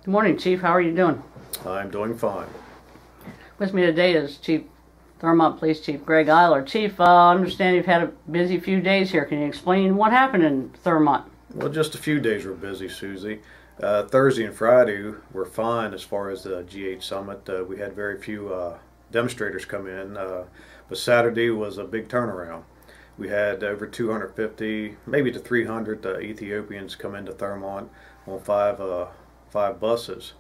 Good morning, Chief. How are you doing? I'm doing fine. With me today is Chief Thurmont Police Chief Greg Eyler. Chief, I understand you've had a busy few days here. Can you explain what happened in Thurmont? Well, just a few days were busy, Susie. Thursday and Friday were fine as far as the GH Summit. We had very few demonstrators come in, but Saturday was a big turnaround. We had over 250, maybe to 300 Ethiopians come into Thurmont on five buses.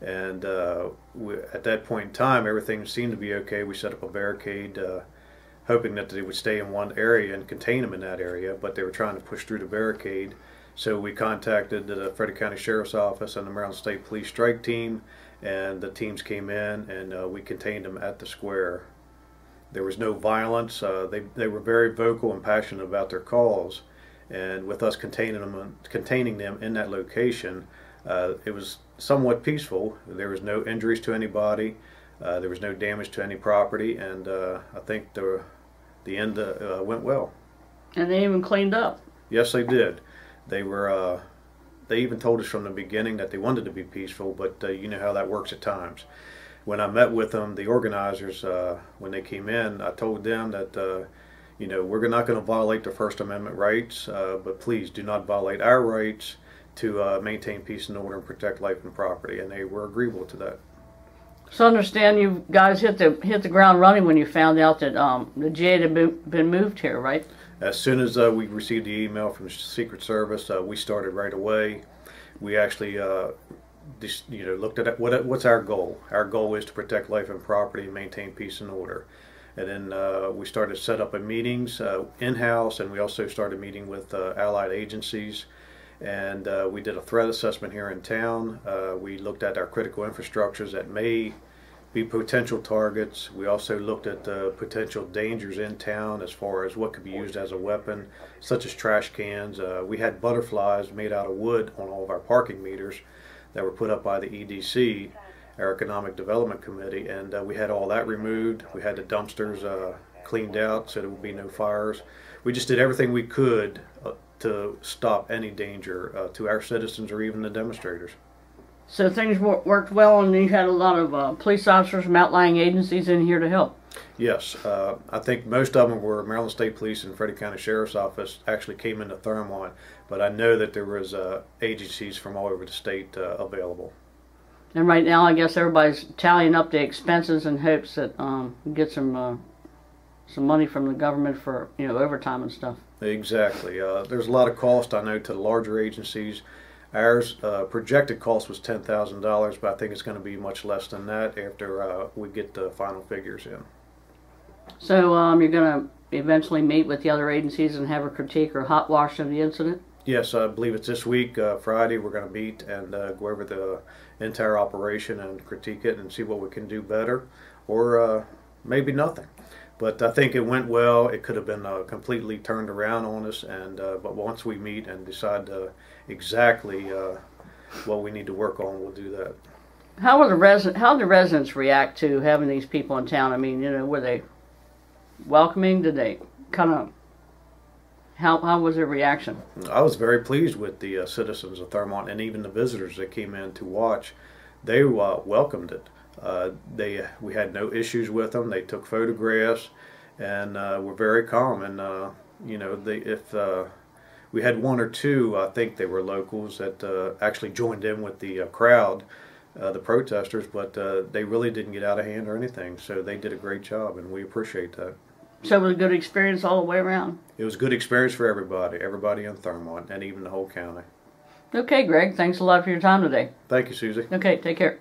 And at that point in time, everything seemed to be okay. We set up a barricade, hoping that they would stay in one area and contain them in that area, but they were trying to push through the barricade. So we contacted the Frederick County Sheriff's Office and the Maryland State Police Strike Team, and the teams came in and we contained them at the square. There was no violence. They were very vocal and passionate about their cause, and with us containing them in that location, it was somewhat peaceful. There was no injuries to anybody. There was no damage to any property, and I think the end went well. And they even cleaned up. Yes, they did. They were. They even told us from the beginning that they wanted to be peaceful, but you know how that works at times. When I met with them, the organizers, when they came in, I told them that you know, we're not going to violate the First Amendment rights, but please do not violate our rights to maintain peace and order and protect life and property, and they were agreeable to that. So I understand you guys hit the ground running when you found out that the GA had been moved here, right? As soon as we received the email from the Secret Service, we started right away. We actually looked at what's our goal. Our goal is to protect life and property and maintain peace and order. And then we started to set up meetings in-house, and we also started meeting with allied agencies. And we did a threat assessment here in town. We looked at our critical infrastructures that may be potential targets. We also looked at potential dangers in town as far as what could be used as a weapon, such as trash cans. We had butterflies made out of wood on all of our parking meters that were put up by the EDC, our Economic Development Committee, and we had all that removed. We had the dumpsters cleaned out so there would be no fires. We just did everything we could to stop any danger to our citizens or even the demonstrators. So things worked well, and you had a lot of police officers from outlying agencies in here to help. Yes, I think most of them were Maryland State Police and Frederick County Sheriff's Office actually came into Thurmont, but I know that there was agencies from all over the state available. And right now, I guess everybody's tallying up the expenses in hopes that get some money from the government for overtime and stuff. Exactly. There's a lot of cost, I know, to the larger agencies. Ours projected cost was $10,000, but I think it's going to be much less than that after we get the final figures in. So you're going to eventually meet with the other agencies and have a critique or hot wash of the incident? Yes, I believe it's this week, Friday, we're going to meet and go over the entire operation and critique it and see what we can do better, or maybe nothing. But I think it went well. It could have been completely turned around on us, and but once we meet and decide exactly what we need to work on, we'll do that. How did the residents react to having these people in town? I mean, were they welcoming? Did they kind of? How was their reaction? I was very pleased with the citizens of Thurmont and even the visitors that came in to watch. They welcomed it. We had no issues with them. They took photographs and were very calm. And we had one or two, I think they were locals that actually joined in with the crowd, the protesters, but they really didn't get out of hand or anything. So they did a great job, and we appreciate that. So it was a good experience all the way around? It was a good experience for everybody in Thurmont, and even the whole county. Okay, Greg. Thanks a lot for your time today. Thank you, Susie. Okay, take care.